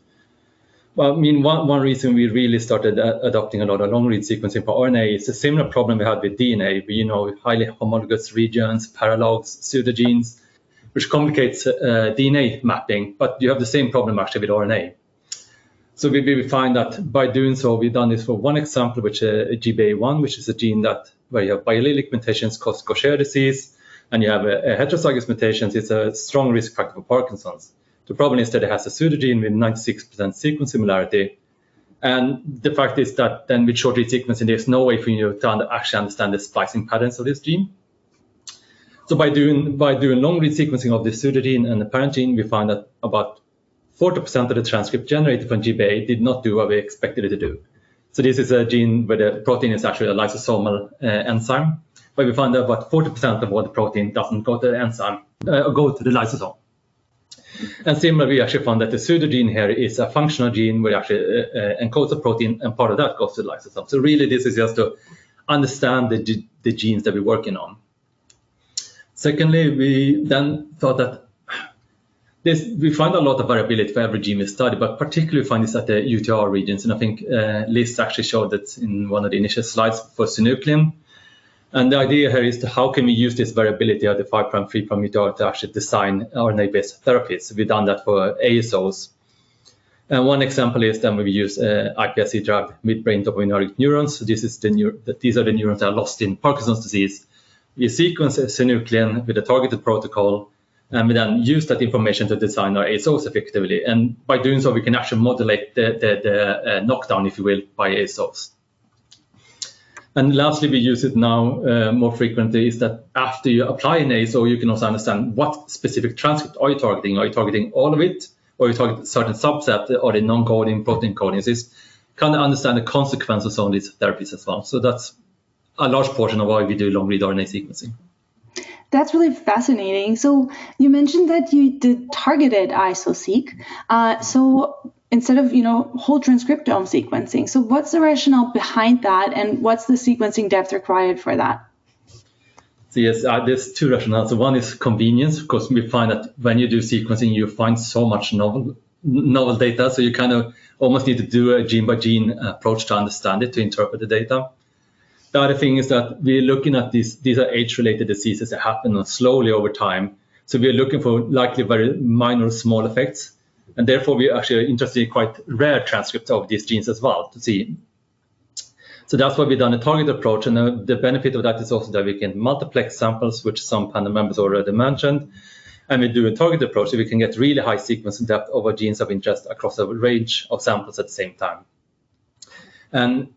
Well, I mean, one reason we really started adopting a lot of long-read sequencing for RNA is a similar problem we had with DNA. We, highly homologous regions, paralogs, pseudogenes, which complicates DNA mapping, but you have the same problem actually with RNA. So we find that by doing so, we've done this for one example, which is GBA1, which is a gene where you have biallelic mutations cause Gaucher disease, and you have a heterozygous mutations. It's a strong risk factor for Parkinson's. The problem is that it has a pseudogene with 96% sequence similarity. And the fact is that then with short-read sequencing, there's no way for you to actually understand the splicing patterns of this gene. So by doing long-read sequencing of the pseudogene and the parent gene, we find that about 40% of the transcript generated from GBA did not do what we expected it to do. So this is a gene where the protein is actually a lysosomal enzyme, but we find that about 40% of all the protein doesn't go to the enzyme, go to the lysosome. And similarly, we actually found that the pseudogene here is a functional gene where it actually encodes a protein, and part of that goes to the lysosome. So really, this is just to understand the genes that we're working on. Secondly, we then thought that we find a lot of variability for every gene we study, but particularly we find this at the UTR regions. And I think Liz actually showed that in one of the initial slides for synuclein. And the idea here is how can we use this variability of the 5' 3' UTR to actually design RNA-based therapies. We've done that for ASOs. And one example is then we use iPSC drug midbrain dopaminergic neurons. So these are the neurons that are lost in Parkinson's disease. We sequence synuclein with a targeted protocol, and we then use that information to design our ASOs effectively. And by doing so, we can actually modulate the knockdown, if you will, by ASOs. And lastly, we use it now more frequently, is that after you apply an ASO, you can also understand what specific transcript are you targeting. Are you targeting all of it, or are you targeting a certain subset, or the non-coding, protein coding? So it's kind of understand the consequences of these therapies as well. So that's a large portion of why we do long-read RNA sequencing.
That's really fascinating. So you mentioned that you did targeted Iso-Seq. So instead of, whole transcriptome sequencing. So what's the rationale behind that, and what's the sequencing depth required for that?
So yes, there's two rationales. So one is convenience, because we find that when you do sequencing, you find so much novel data. So you kind of almost need to do a gene by gene approach to understand it, to interpret the data. The other thing is that we're looking at these are age-related diseases that happen slowly over time. So we're looking for likely very minor, small effects. And therefore, we're actually interested in quite rare transcripts of these genes as well to see. So that's why we've done a targeted approach. And the benefit of that is also that we can multiplex samples, which some panel members already mentioned. And we do a targeted approach, so we can get really high sequence depth over genes of interest across a range of samples at the same time. And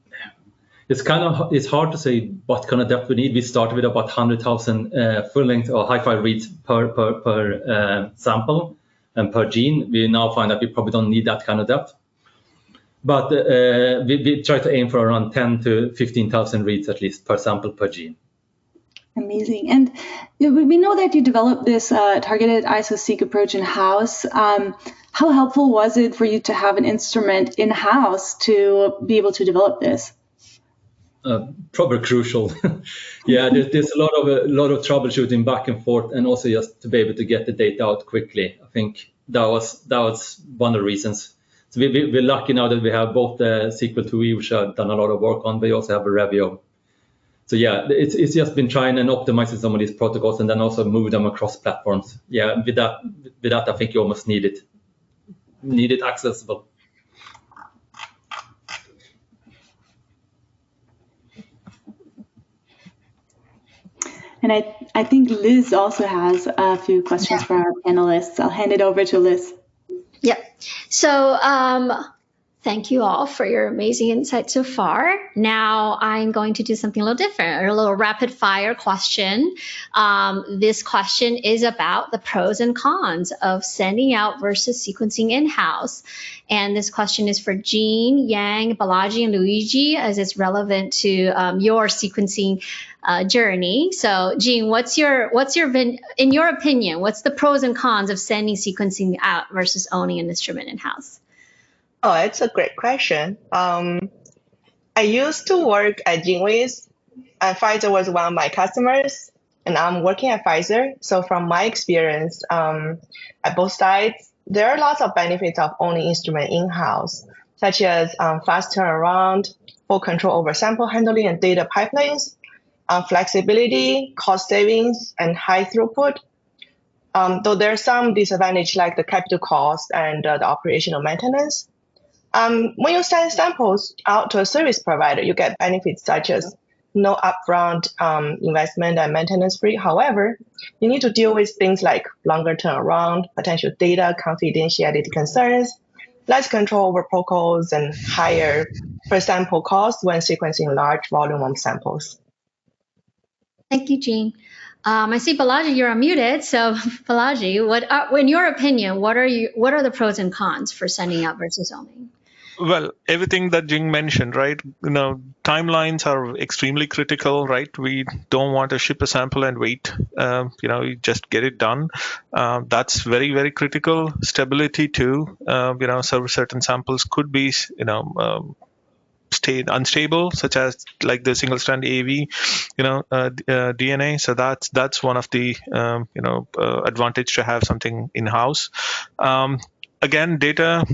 it's hard to say what kind of depth we need. We started with about 100,000 full-length or HiFi reads per sample and per gene. We now find that we probably don't need that kind of depth. But we try to aim for around 10 to 15,000 reads at least per sample per gene.
Amazing. And we know that you developed this targeted Iso-Seq approach in-house. How helpful was it for you to have an instrument in-house to be able to develop this?
Probably crucial. Yeah, there's a lot of troubleshooting back and forth, and also just to be able to get the data out quickly. I think that was one of the reasons. So we're lucky now that we have both the Sequel 2e, which I've done a lot of work on, but we also have a Revio. So yeah, it's just been trying and optimizing some of these protocols, and then also move them across platforms. Yeah, with that, I think you almost need it accessible.
And I think Liz also has a few questions for our panelists. I'll hand it over to Liz.
Yeah. So thank you all for your amazing insight so far. Now I'm going to do something a little different, a little rapid fire question. This question is about the pros and cons of sending out versus sequencing in-house. And this question is for Jing, Yang, Balaji, and Luigi, as it's relevant to your sequencing journey. So, Jing, in your opinion, what's the pros and cons of sending sequencing out versus owning an instrument in-house?
Oh, it's a great question. I used to work at Jingwi's, and Pfizer was one of my customers, and I'm working at Pfizer. So from my experience at both sides, there are lots of benefits of owning instrument in-house, such as fast turnaround, full control over sample handling and data pipelines, flexibility, cost savings, and high throughput. Though there are some disadvantages like the capital cost and the operational maintenance. When you send samples out to a service provider, you get benefits such as no upfront investment and maintenance free. However, you need to deal with things like longer turnaround, potential data confidentiality concerns, less control over protocols, and higher per sample cost when sequencing large volume of samples.
Thank you, Jing. I see Balaji, you're unmuted. So Balaji, in your opinion, what are the pros and cons for sending out versus owning?
Well, everything that Jing mentioned, right? Timelines are extremely critical, right? We don't want to ship a sample and wait. You just get it done. That's very, very critical. Stability too. Certain samples could be, stay unstable, such as like the single-strand AAV, DNA. So that's one of the advantage to have something in-house. Again, data,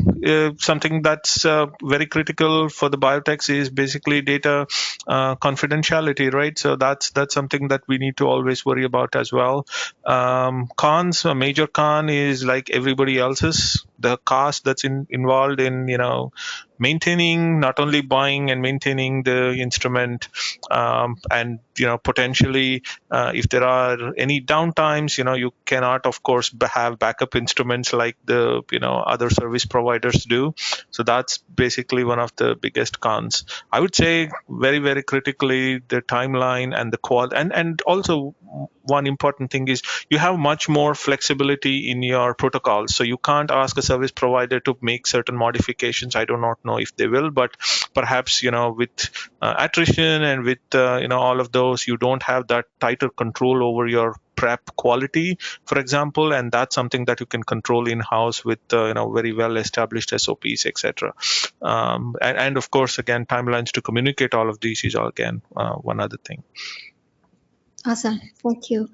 something that's very critical for the biotechs is basically data confidentiality, right? So that's something that we need to always worry about as well. Cons, a major con is like everybody else's, the cost that's involved in, maintaining, not only buying and maintaining the instrument, and potentially if there are any downtimes, you cannot, of course, have backup instruments like the other service providers do. So that's basically one of the biggest cons. I would say very, very critically the timeline and the quality, and also one important thing is you have much more flexibility in your protocols. So you can't ask a service provider to make certain modifications. I do not know if they will, but perhaps with attrition and with all of those, you don't have that tighter control over your prep quality, for example, and that's something that you can control in-house with very well-established SOPs, etc. And of course, again, timelines to communicate all of these is again one other thing.
Awesome, thank you.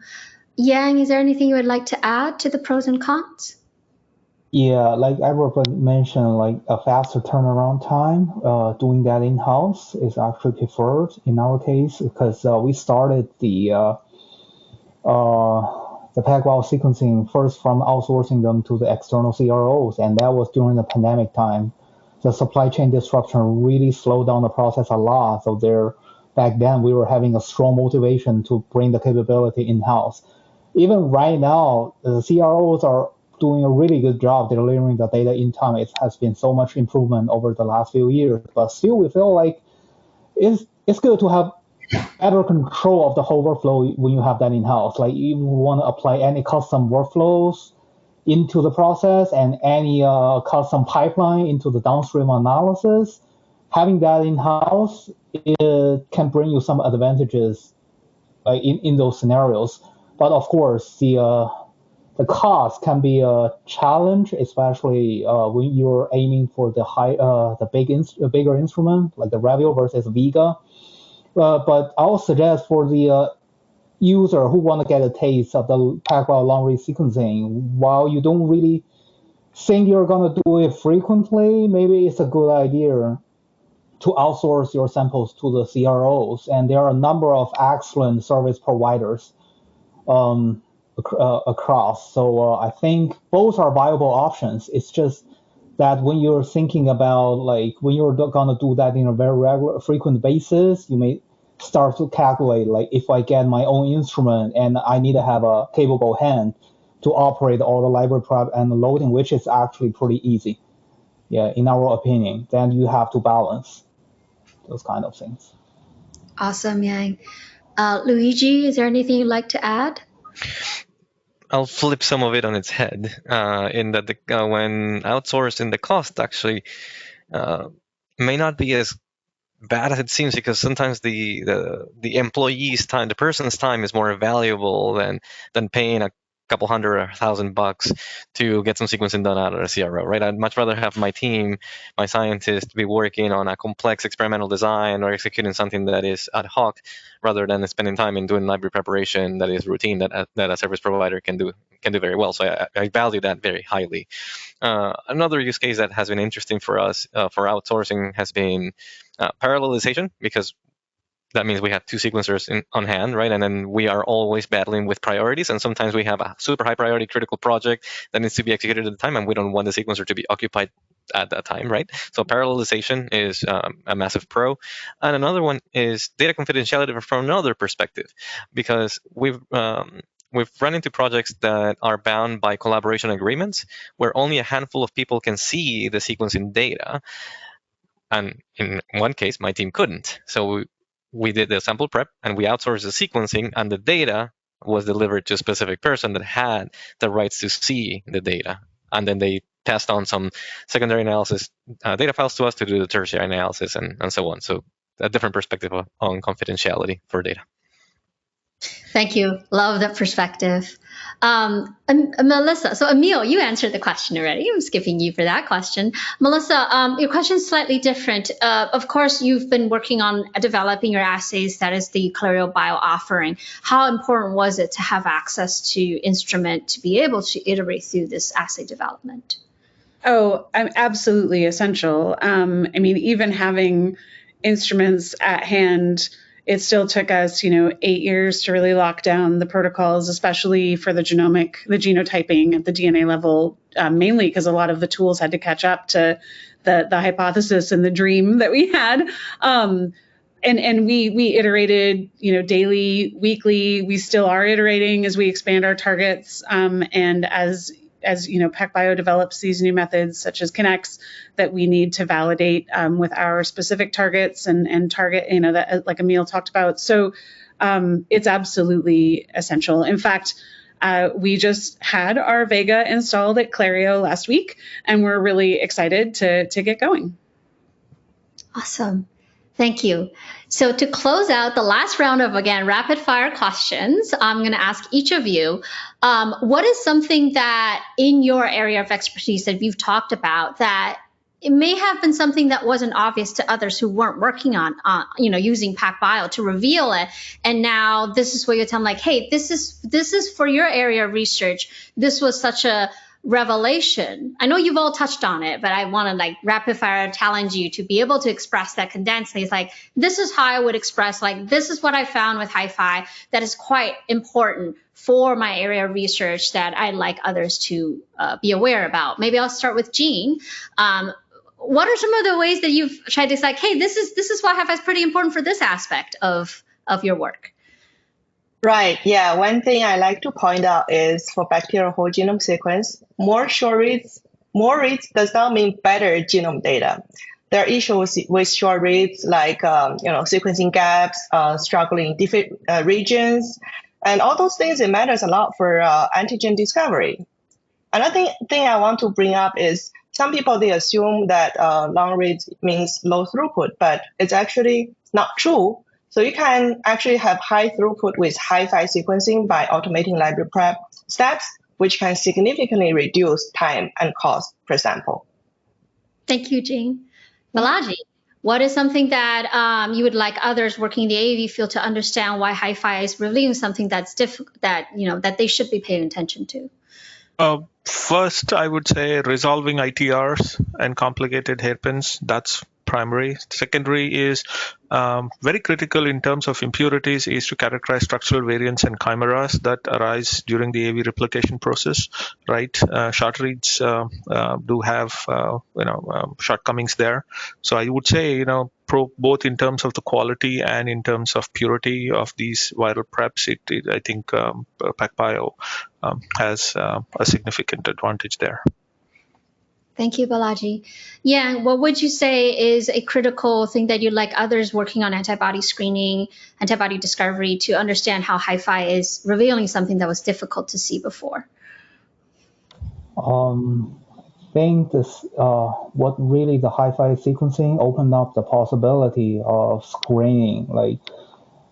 Yang, is there anything you would like to add to the pros and cons?
Yeah, like Edward mentioned, like a faster turnaround time, doing that in-house is actually preferred in our case because we started the PacBio sequencing first from outsourcing them to the external CROs, and that was during the pandemic time. The supply chain disruption really slowed down the process a lot. So back then we were having a strong motivation to bring the capability in-house. Even right now, the CROs are doing a really good job delivering the data in time. It has been so much improvement over the last few years, but still we feel like it's good to have better control of the whole workflow when you have that in-house. Like you want to apply any custom workflows into the process and any custom pipeline into the downstream analysis, having that in-house, it can bring you some advantages in those scenarios. But of course, the cost can be a challenge, especially when you're aiming for the bigger instrument like the Revio versus Vega. But I'll suggest for the user who want to get a taste of the PacBio long-read sequencing, while you don't really think you're going to do it frequently, maybe it's a good idea to outsource your samples to the CROs. And there are a number of excellent service providers across. So I think both are viable options. It's just that when you're thinking about like when you're going to do that in a very frequent basis, you may start to calculate like if I get my own instrument and I need to have a capable hand to operate all the library prep and the loading, which is actually pretty easy. Yeah, in our opinion, then you have to balance those kind of things.
Awesome, Yang. Luigi, is there anything you'd like to add?
I'll flip some of it on its head in that when outsourcing, the cost actually may not be as bad as it seems, because sometimes the employee's time, the person's time, is more valuable than paying a couple $100 or $1,000 to get some sequencing done out of a CRO, right? I'd much rather have my team, my scientists, be working on a complex experimental design or executing something that is ad hoc, rather than spending time in doing library preparation that is routine, that a service provider can do very well. So I value that very highly. Another use case that has been interesting for us for outsourcing has been parallelization, because that means we have two sequencers on hand, right? And then we are always battling with priorities. And sometimes we have a super high priority critical project that needs to be executed at the time, and we don't want the sequencer to be occupied at that time, right? So parallelization is a massive pro. And another one is data confidentiality from another perspective, because we've run into projects that are bound by collaboration agreements where only a handful of people can see the sequencing data. And in one case, my team couldn't. So we did the sample prep and we outsourced the sequencing, and the data was delivered to a specific person that had the rights to see the data. And then they passed on some secondary analysis data files to us to do the tertiary analysis and so on. So a different perspective on confidentiality for data.
Thank you. Love that perspective. Melissa, so Emil, you answered the question already. I'm skipping you for that question. Melissa, your question is slightly different. Of course, you've been working on developing your assays. That is the ClareoBio offering. How important was it to have access to instrument to be able to iterate through this assay development?
Oh, absolutely essential. I mean, even having instruments at hand, it still took us, 8 years to really lock down the protocols, especially for the genotyping at the DNA level, mainly because a lot of the tools had to catch up to the hypothesis and the dream that we had. And we iterated, daily, weekly. We still are iterating as we expand our targets. And as PacBio develops these new methods such as Kinnex that we need to validate with our specific targets and target, that like Emil talked about. So it's absolutely essential. In fact, we just had our Vega installed at Clareo last week, and we're really excited to get going.
Awesome. Thank you. So to close out the last round of, again, rapid fire questions, I'm going to ask each of you, what is something that in your area of expertise that you've talked about that it may have been something that wasn't obvious to others who weren't working on, using PacBio to reveal it. And now this is where you tell them, like, hey, this is for your area of research. This was such a revelation. I know you've all touched on it, but I want to like rapid fire challenge you to be able to express that condensely. It's like, this is how I would express, like, this is what I found with HiFi that is quite important for my area of research that I'd like others to be aware about. Maybe I'll start with Jing. What are some of the ways that you've tried to say, like, hey, this is why HiFi is pretty important for this aspect of your work?
Right. Yeah. One thing I like to point out is for bacterial whole genome sequence, more reads does not mean better genome data. There are issues with short reads like sequencing gaps, struggling different regions, and all those things. It matters a lot for antigen discovery. Another thing I want to bring up is some people, they assume that long reads means low throughput, but it's actually not true. So you can actually have high throughput with HiFi sequencing by automating library prep steps, which can significantly reduce time and cost per sample.
Thank you, Jing. Balaji, what is something that you would like others working in the AAV field to understand why HiFi is revealing something that's that they should be paying attention to?
First, I would say resolving ITRs and complicated hairpins. That's primary. Secondary is very critical in terms of impurities is to characterize structural variants and chimeras that arise during the AV replication process, right? Short reads do have, shortcomings there. So I would say, both in terms of the quality and in terms of purity of these viral preps, I think PacBio has a significant advantage there.
Thank you, Balaji. Yeah, what would you say is a critical thing that you'd like others working on antibody screening, antibody discovery to understand how HiFi is revealing something that was difficult to see before?
I think this, what really the HiFi sequencing opened up the possibility of screening, like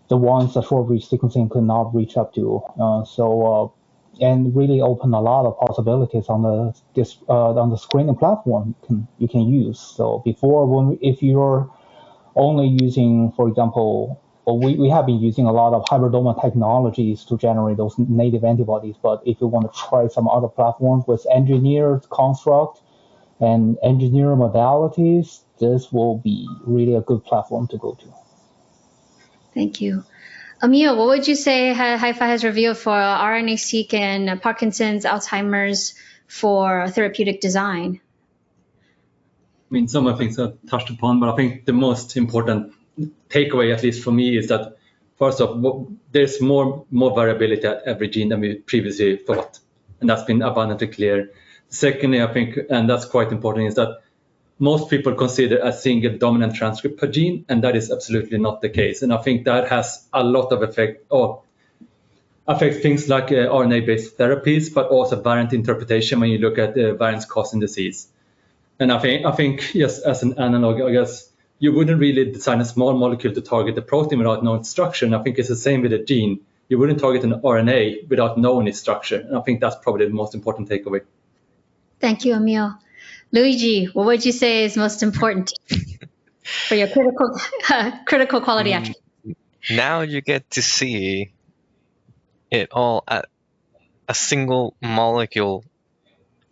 the ones the short reach sequencing could not reach up to. And really open a lot of possibilities on the screening platform you can use. So before, if you're only using, for example, we have been using a lot of hybridoma technologies to generate those native antibodies. But if you want to try some other platforms with engineered construct and engineered modalities, this will be really a good platform to go to.
Thank you. Emil, what would you say HiFi has revealed for RNA-seq and Parkinson's, Alzheimer's for therapeutic design?
I mean, some of the things I've touched upon, but I think the most important takeaway, at least for me, is that first off, there's more variability at every gene than we previously thought, and that's been abundantly clear. Secondly, I think, and that's quite important, is that most people consider a single dominant transcript per gene, and that is absolutely not the case. And I think that has a lot of affect things like RNA-based therapies, but also variant interpretation when you look at variants causing disease. And I think, yes, as an analog, I guess you wouldn't really design a small molecule to target the protein without knowing its structure. And I think it's the same with a gene. You wouldn't target an RNA without knowing its structure. And I think that's probably the most important takeaway.
Thank you, Emil. Luigi, what would you say is most important for your critical quality attribute?
Now you get to see it all at a single molecule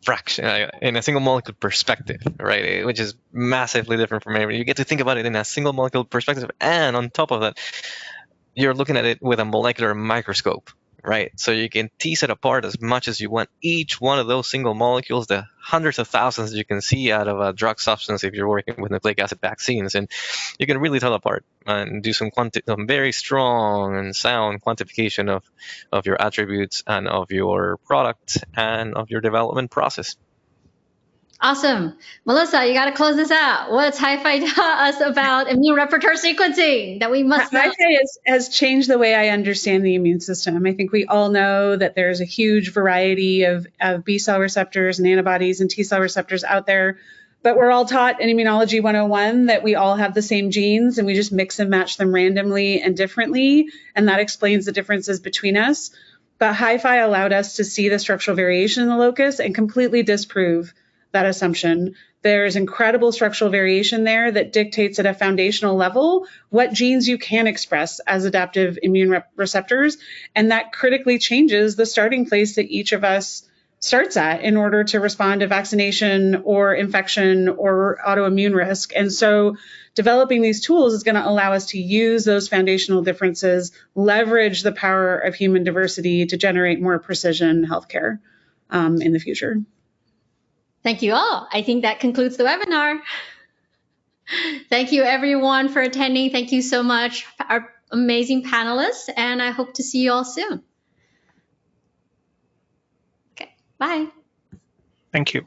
fraction, in a single molecule perspective, right? Which is massively different from everything. You get to think about it in a single molecule perspective, and on top of that, you're looking at it with a molecular microscope, right? So you can tease it apart as much as you want. Each one of those single molecules, the hundreds of thousands you can see out of a drug substance if you're working with nucleic acid vaccines, and you can really tell apart and do some very strong and sound quantification of your attributes and of your product and of your development process.
Awesome. Melissa, you got to close this out. What's HiFi taught us about immune repertoire sequencing that we must know?
HiFi has changed the way I understand the immune system. I think we all know that there's a huge variety of B cell receptors and antibodies and T cell receptors out there. But we're all taught in Immunology 101 that we all have the same genes and we just mix and match them randomly and differently, and that explains the differences between us. But HiFi allowed us to see the structural variation in the locus and completely disprove that assumption. There's incredible structural variation there that dictates at a foundational level what genes you can express as adaptive immune receptors, and that critically changes the starting place that each of us starts at in order to respond to vaccination or infection or autoimmune risk. And so developing these tools is going to allow us to use those foundational differences, leverage the power of human diversity to generate more precision healthcare in the future.
Thank you all. I think that concludes the webinar. Thank you everyone for attending. Thank you so much, our amazing panelists, and I hope to see you all soon. Okay, bye.
Thank you.